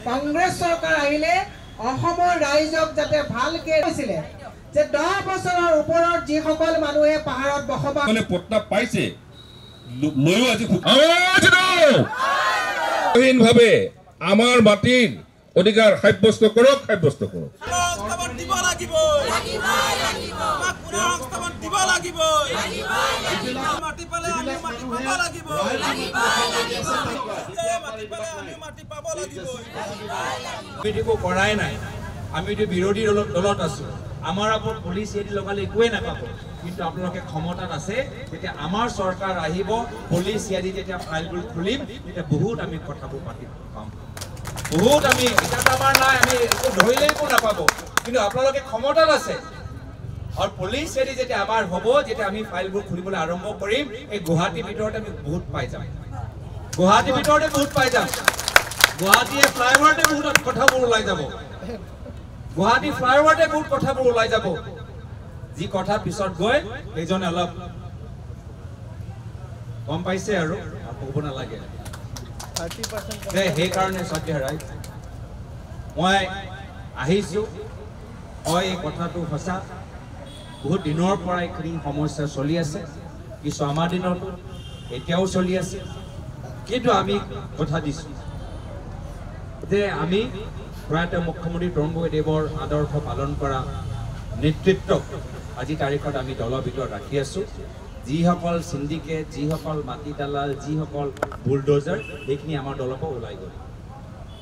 কংগ্ৰেছ চৰকাৰ আহিলে অসমৰ ৰাইজক যাতে ভালকে কৈছিলে যে 10 বছৰৰ ওপৰত যিসকল মানুহে পাহাৰত বসবাস মানে পট্টা পাইছে ময়ো আজি ভাবে আমাৰ মাটিৰ অধিকাৰ সাব্যস্ত কৰক কৰাই নাই আমি বিৰোধী দলত আছো আমাৰ ওপৰত পুলিচ এৰি লগালে একোৱে নাপাব কিন্তু আপোনালোকে ক্ষমতাত আছে যেতিয়া আমাৰ চৰকাৰ আহিব পুলিচ এৰি যেতিয়া ফাইলবোৰ খুলিম তেতিয়া বহুত আমি কথাবোৰ পাতিম পাম বহুত আমি এটা আমাৰ নাই আমি ধৰিলে একো নাপাব কিন্তু আপোনালোকে ক্ষমতাত আছে আৰু পুলিচ এৰি যেতিয়া আমাৰ হ'ব যেতিয়া আমি ফাইলবোৰ খুলিবলৈ আৰম্ভ কৰিম এই গুৱাহাটীৰ ভিতৰতে আমি বহুত পাই যাম গুৱাহাটীয়ে ফ্লাইঅভাৰতে বহুত কথাবোৰ ওলাই যাব গুৱাহাটী ফ্লাইঅভাৰতে বহুত কথাবোৰ ওলাই যাব যি কথা পিছত গৈ এইজনে অলপ গম পাইছে আৰু ক'ব নালাগে 30% সেইকাৰণে সত্য ৰাইট মই আহিছোঁ হয় এই কথাটো সঁচা বহুত দিনৰ পৰা এইখিনি সমস্যা চলি আছে কিছু আমাৰ দিনত এতিয়াও চলি আছে কিন্তু আমি কথা দিছোঁ যে আমি প্ৰয়াত মুখ্যমন্ত্ৰী তৰুণ গগৈদেৱৰ আদৰ্শ পালন কৰা নেতৃত্বক আজি তাৰিখত আমি দলৰ ভিতৰত ৰাখি আছোঁ যিসকল সিন্ডিকেট যিসকল মাটি দালাল যিসকল বুলডোজাৰ সেইখিনি আমাৰ দলৰ পৰা ওলাই গ'ল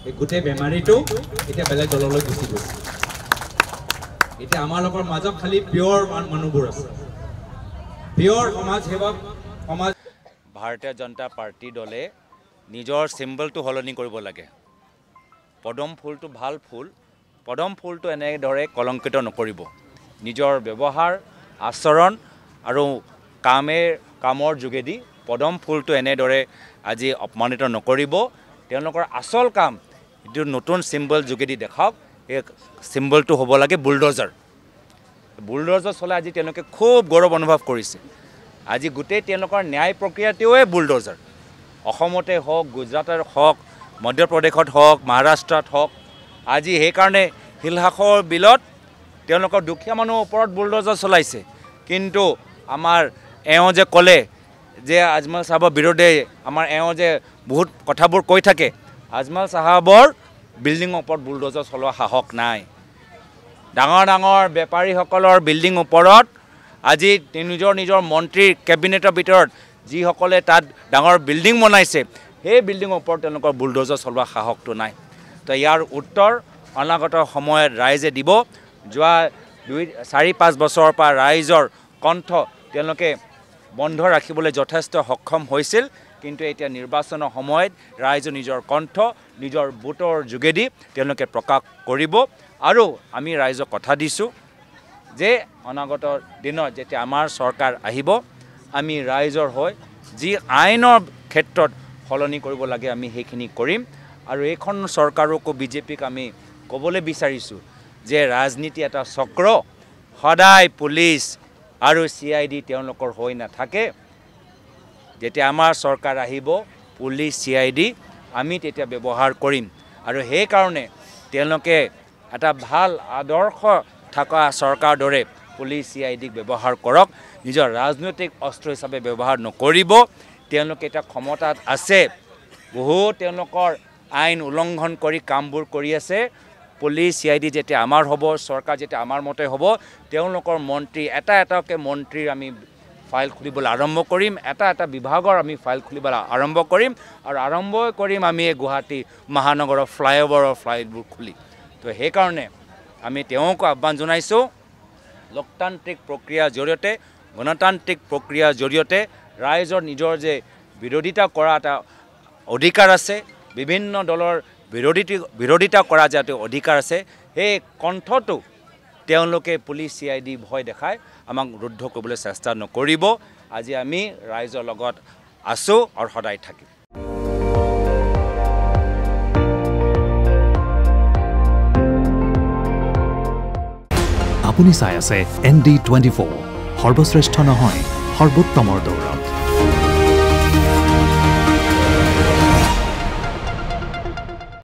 এই গোটেই বেমাৰীটো এতিয়া বেলেগ দললৈ গুচি গৈছে এতিয়া আমাৰ লগৰ মাজত খালি পিয়ৰ মানুহবোৰ আছে পিয়ৰ সমাজ সেৱক সমাজ ভাৰতীয় জনতা পাৰ্টি দলে নিজৰ চিম্বলটো সলনি কৰিব লাগে পদম ফুলটো ভাল ফুল পদম ফুলটো এনেদৰে কলংকিত নকৰিব নিজৰ ব্যৱহাৰ আচৰণ আৰু কামৰ যোগেদি পদম ফুলটো এনেদৰে আজি অপমানিত নকৰিব তেওঁলোকৰ আচল কাম এইটো নতুন চিম্বল যোগেদি দেখাওক এই চিম্বলটো হ'ব লাগে বুলডোজাৰ চলাই আজি তেওঁলোকে খুব গৌৰৱ অনুভৱ কৰিছে আজি গোটেই তেওঁলোকৰ ন্যায় প্ৰক্ৰিয়াটোৱে বুলডোজাৰ অসমতে হওক গুজৰাটত হওক মধ্যপ্ৰদেশত হওক মহাৰাষ্ট্ৰত হওক আজি সেইকাৰণে শিলহাসৰ বিলত তেওঁলোকৰ দুখীয়া মানুহৰ ওপৰত বুলডোজাৰ চলাইছে কিন্তু আমাৰ এওঁ যে ক'লে যে আজমল চাহাবৰ বিৰোধে আমাৰ এওঁ যে বহুত কথাবোৰ কৈ থাকে আজমল চাহাবৰ বিল্ডিঙৰ ওপৰত বুলডোজাৰ চলোৱা সাহস নাই ডাঙৰ বেপাৰীসকলৰ বিল্ডিং ওপৰত আজি নিজৰ মন্ত্ৰীৰ কেবিনেটৰ ভিতৰত যিসকলে তাত ডাঙৰ বিল্ডিং বনাইছে সেই বিল্ডিঙৰ ওপৰত তেওঁলোকৰ বুলডোজাৰ চলোৱা সাহসটো নাই তো ইয়াৰ উত্তৰ অনাগত সময়ত ৰাইজে দিব যোৱা 4-5 বছৰৰ পৰা ৰাইজৰ কণ্ঠ তেওঁলোকে বন্ধ ৰাখিবলৈ যথেষ্ট সক্ষম হৈছিল কিন্তু এতিয়া নিৰ্বাচনৰ সময়ত ৰাইজে নিজৰ কণ্ঠ নিজৰ ভোটৰ যোগেদি তেওঁলোকে প্ৰকাশ কৰিব আৰু আমি ৰাইজক কথা দিছোঁ যে অনাগত দিনত যেতিয়া আমাৰ চৰকাৰ আহিব আমি ৰাইজৰ হৈ যি আইনৰ ক্ষেত্ৰত সলনি কৰিব লাগে আমি সেইখিনি কৰিম আৰু এইখন চৰকাৰকো বিজেপিক আমি ক'বলৈ বিচাৰিছোঁ যে ৰাজনীতি এটা চক্ৰ সদায় পুলিচ আৰু CID তেওঁলোকৰ হৈ নাথাকে যেতিয়া আমাৰ চৰকাৰ আহিব পুলিচ CID আমি তেতিয়া ব্যৱহাৰ কৰিম আৰু সেইকাৰণে তেওঁলোকে এটা ভাল আদৰ্শ থকা চৰকাৰ দৰে পুলিচ CIDক ব্যৱহাৰ কৰক নিজৰ ৰাজনৈতিক অস্ত্ৰ হিচাপে ব্যৱহাৰ নকৰিব তেওঁলোকে এটা ক্ষমতাত আছে বহুত তেওঁলোকৰ আইন উলংঘন কৰি কামবোৰ কৰি আছে পুলিচ CID যেতিয়া আমাৰ হ'ব চৰকাৰ যেতিয়া আমাৰ মতে হ'ব তেওঁলোকৰ মন্ত্ৰী এটাকে মন্ত্ৰীৰ আমি ফাইল খুলিবলৈ আৰম্ভ কৰিম এটা বিভাগৰ আমি ফাইল খুলিবলৈ আৰম্ভ কৰিম আৰু আৰম্ভ কৰিম আমি গুৱাহাটী মহানগৰৰ ফ্লাইঅভাৰৰ খুলি তো সেইকাৰণে আমি তেওঁক আহ্বান জনাইছোঁ লোকতান্ত্ৰিক প্ৰক্ৰিয়াৰ জৰিয়তে গণতান্ত্ৰিক প্ৰক্ৰিয়াৰ জৰিয়তে ৰাইজৰ নিজৰ যে বিৰোধিতা কৰা এটা অধিকাৰ আছে বিভিন্ন দলৰ বিৰোধিতা কৰা যাতে অধিকাৰ আছে সেই কণ্ঠটো তেওঁলোকে পুলিচ CID ভয় দেখায় আমাক ৰুদ্ধ কৰিবলৈ চেষ্টা নকৰিব আজি আমি ৰাইজৰ লগত আছোঁ আৰু সদায় থাকিম আপুনি চাই আছে ND24 সৰ্বশ্ৰেষ্ঠ নহয় সৰ্বোত্তমৰ দৌৰত।